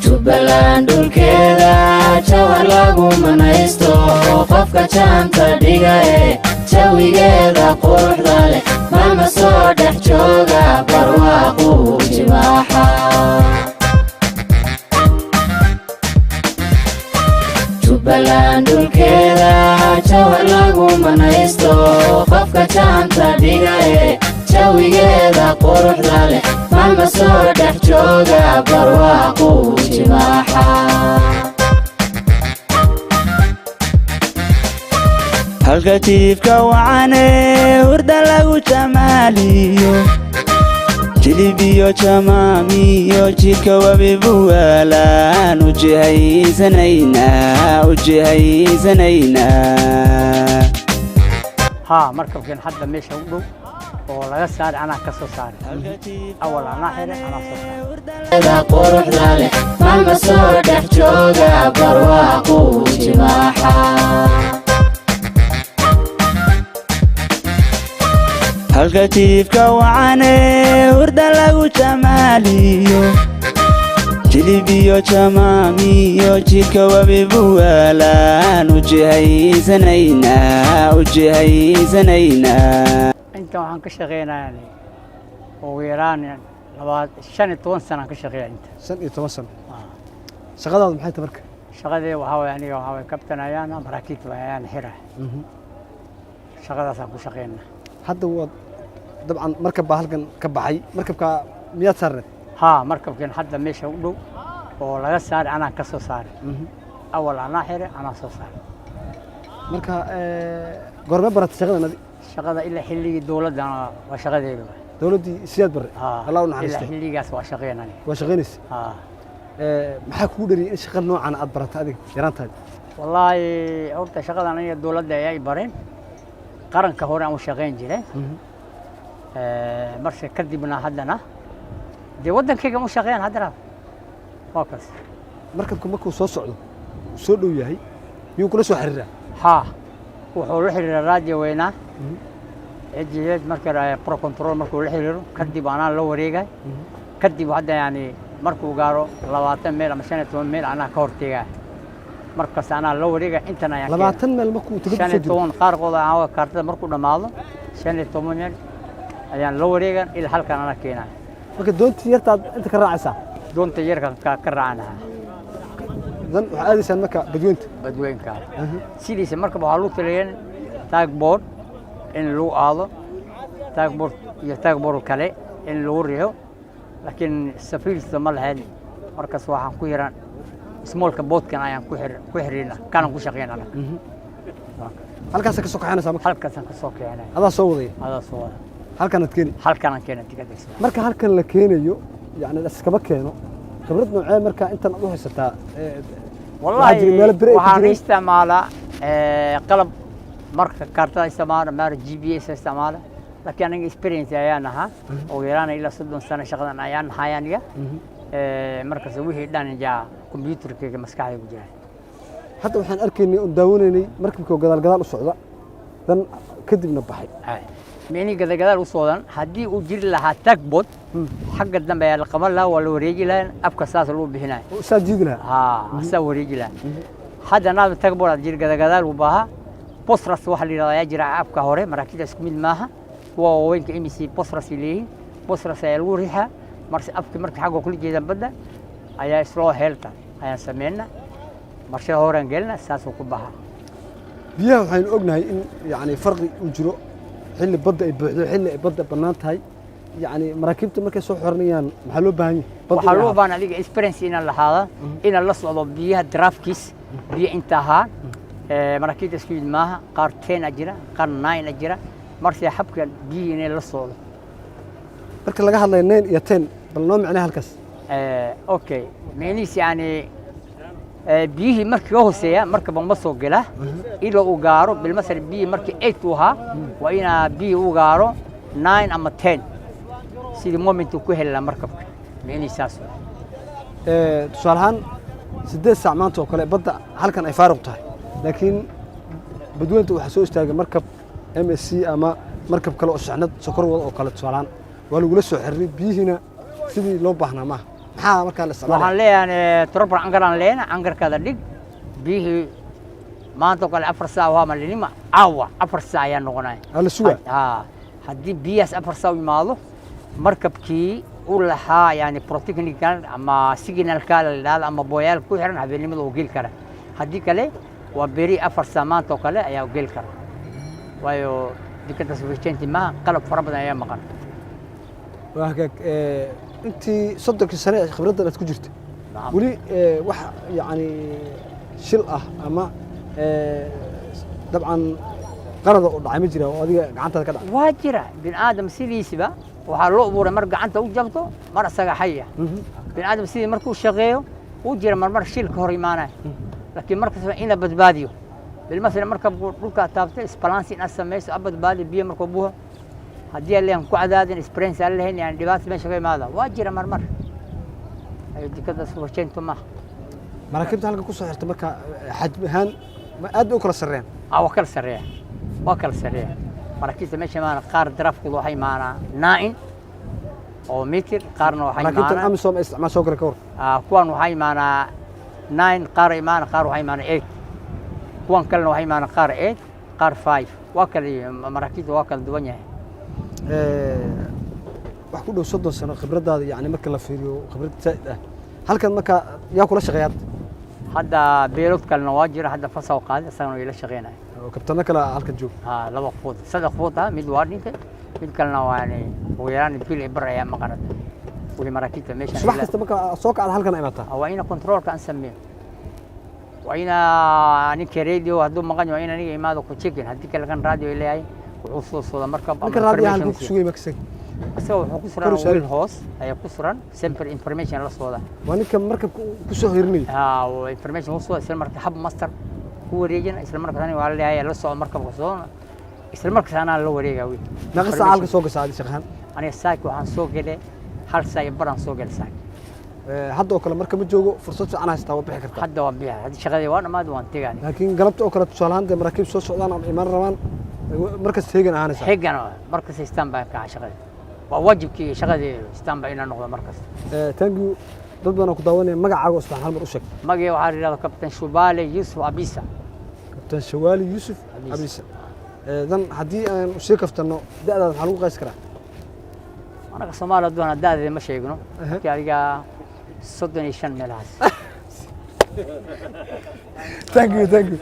Jubbaland dhulkeeda jawhar lagu manaysto qofka jaanta dhiga jawigeeda quruxda leh maalma soo dhex jooga barwaaqo jibaaxa Jubbaland dhulkeeda jawhar lagu manaysto qofka jaanta dhiga jawigeeda quruxda leh maalma soo dhex jooga barwaaqo jibaaxa halka tiifka wacane hurda lagu jamaaliyo jilibiyo jamaamiyo jidka wabibuwaalaan ujihaysanayna ها مركب كان حدا ماشي ودو ولا صار انا كسو صار اول انا حيره انا صار هذا قروح ذلك ما سoo dhex jooga barwaaqo jibaaxa halka tiifka wacane hurda lagu jamaaliyo jilibiyo jamaamiyo jidka wabibuwaalaan ujihaysanayna انت waxaan ka shaqeynaa yani oo weeraan 15 sano ka shaqeeyay inta 15 sano shaqadaadu maxay tahay marka shaqadii waxa way aniga waxa way kabtanayaan maraakiib waayaan xira shaqadaas aan ku shaqeynaa hadda waa dabcan markab baa halkan ka baxay markabka miyaad saarneed ها مركب كان حدا ماشي ودو ولا صار انا كسو صار اول انا حيره انا سو صار marka goorma baratay shaqadan shaqada ila xilliga dawladda waa shaqadeedu dawladii siyaad bare Allah u naxariisto ila xilligaas waa shaqeynaa waa shaqeynaysa maxaa kugu dhaliyay in shaqada noocan aad baratay adiga yaraantaad wallahi horta shaqadan ay dawladda ay bareen qaranka hore aan u shaqeyn jiray marka kadibna haddana dee wadankayga u shaqeyn haddana waa kaas markabku markuu soo socdo soo dhow yahay yuu kula soo xiriiraa ها wuxuu la xiriiraa raadiyo weyna ejiyeed marka pro control markuu la xiriiro kadib ana la wareegay kadib hadda yani markuu gaaro 20 meel ama 15 meel ana ka horteegaa markaas ana la wareegay intana yani 20 meel markuu tago soo jiro 15 qaar qooda aan kaartada markuu dhamaado 15 meel ayaan la wareegan ilaa halkan ana keenay marka doontii yartaad inta ka raacaysaa doonta yarka ka raacanaha dan waxa aadaysan marka badweynka sidiisa marka waxa loo taliyay tagboard in loo aado tagboard kale in loo riixo laakiin safiirta ma lahayn markaas waxaan ku yaraan smallka boatkan ayaan ku xiriirna kana ku shaqeynaa halkaas ka soo kaxanaysaa marka halkaas ka soo keenay adaa soo waday halkan aan keenay tigadiisa marka halkan la keenayo yani iskaba keeno khibrad noocee marka intan u haysataa والله waxaan isticmaalaa qalab marka kaartada isticmaala maar GPS isticmaala laakiin aniga experience ayaan ahaa oo yaraan ilaa 30 sano shaqadan ayaan hayaniga markaas wixii dhan jaa computerkayga maskaxdayda ku jira hadda waxaan arkaynay oo daawanaynay markabka gadaal u socda dan kadibna baxay meeni gadaal u socdan hadii uu jiri lahaa tagboat xagga dambe ayaa la qaban lahaa waa la wareegi lahaa afka saas loo bixinay oo saajidna saa wareegi lahaa haddana tagboat jiri gadaal u baaha postras waxa la yiraahdaa jira afka hore maraakiibta isku mid maaha waa weynka MC postras leeyahay postras ayaa lagu riixaa marka afka marka xagga kula jeedan badda ayaa isloo heelta ayaa sameeyna marka horaan gelna saas ku baxa biyaha waxaan ognahay in yani farqi u jiro xilli badda ay buuxdo xilli ay badda banaan tahay yani maraakiibta markay soo xoranayaan maxaa loo baahan yahay waxaa loo baahan adiga experience in la lahaado in la socdo biyaha draftkiis biyo intaha maraakiibta isku mid maaha qaar 10 ajira qaar 9 ajira markii xabka biyo in la socdo marka laga hadlayo 9 iyo 10 bal noo macnaheedu halkaas okay meeniis yani biyihii markii hooseeya marka bamba soo gala ila uu gaaro bil masal biyi markii 8 uu ahaa waa ina biyi uu gaaro 9 ama 10 sidii moment ku helaa markabka meeniisaas tusaalahan 8 saac maanta oo kale badda halkan ay faaruq tahay laakiin badweynta waxa soo istaagay markab MSC ama markab kale oo saxnad sokor wada oo kale tusaalahan waa lagu la soo xiriiray biyihina sidii loo baahnaa ma maxaa markaa la isticmaalaa waxaan leeyahay trobar angaraan leena angarkada dhig biyihii maanta kale 4 saac waa malinima caawa 4 saac ayaa noqonaya ala suga haddii biyahaas 4 saac yimaado markabkii uu lahaa yani protechnical ama signalka la yidhaahdo ama booyaal ku xiran habeenimada uu geli kara haddii kale waa beri 4 saac maanta oo kale ayaa geli kara waayo dikada sufficienti ma qalab fara badan ayaa maqan waa hagaag intii 30 sano khibradda aad ku jirtay weli wax yani shil ah ama dabcan qalad oo dhacay ma jira oo adiga gacantaada ka dhacay waa jira bin aadam sidiisba waxaa loo abuuray mar gacanta u jabto mar asaga xaya bin aadam sidii markuu shaqeeyo uu jira mar shil ka hor imaanaya laakiin markasta ina badbaadiyo بالمثل مركب dhulka taabtay isbalance in asameeyso badbaadi biyo markuu buuxo hadii aan ku cadaadin experience aan lahayn yani dhibaato meesha ka imaada waa jira mar ay dikada soo jeento ma marakibta halka ku soo xirtay marka xajmi ahaan ma aad u kala sarreeyaan waa kala sarreeyaan marakibta meesha maana qaar darafkooda waxay maana 9 oo mitir qaarna waxay maana marakibta amisom isticmaal soo kala kor kuwan waxay maana 9 qaar imaana qaar waxay maana 8 kuwan kalena waxay maana qaar 8 qaar 5 waa kala marakibta waa kala duwan yahay wax ku dhow 30 sano khibradaada yani marka la fiiriyo khibrad saad ah halkan marka yaa kula shaqeeyay hadda beelod kalena waa jira hadda fasaw qaadi asagana ila shaqeynay oo kabtana kala halkan joog laba qood saddex qood mid waa dhintay mid kalena waa yani ugu yaraan bil ibar ayaa maqan wali marakibta meesha subax kasta marka soo kacda halkan imata waa ina controlka aan sameeyo waa ina ninka radio hadduu maqan yahay ina aniga imaado ku checkin haddii kale kan radio ilaahay wuxuu soo sooda marka information ku sugay maksay asoo wuxuu ku suran weel hoos ayaa ku suran simple information la sooda waa ninka marka ku soo hirnay oo information uu soo isla marka hab master ku wareejin isla marka tani waa leeyahay la soo marka soo isla marka sana la wareega wi naqsa halka soo gasaadi shaqan aniga saak waxaan soo galay hal saay baran soo galay saak hadda oo kale marka ma joogo fursad fiican haystaa waa bixi kartaa hadda waa bixi hadii shaqadii waa dhamaad waan tegaan laakiin galabta oo kale tusaalahan de marakib soo socdaan oo iman rabaan markas heegan ahaanaysa heegan markas standby ka shaqada waa waajibkii shaqadii standby inaan noqdo markas thank you dad badan ku daawanaya magacaaga istaan hal mar u sheeg magacay waxa la yiraahdaa Captain Shubale Yusuf Abisa Captain Shubale Yusuf Abisa dan hadii aan u sii kaftano da'daada waxa lagu qays karaa anaga Soomaaliya doona da'daada ma sheegno markii adiga 35 meelahaas thank you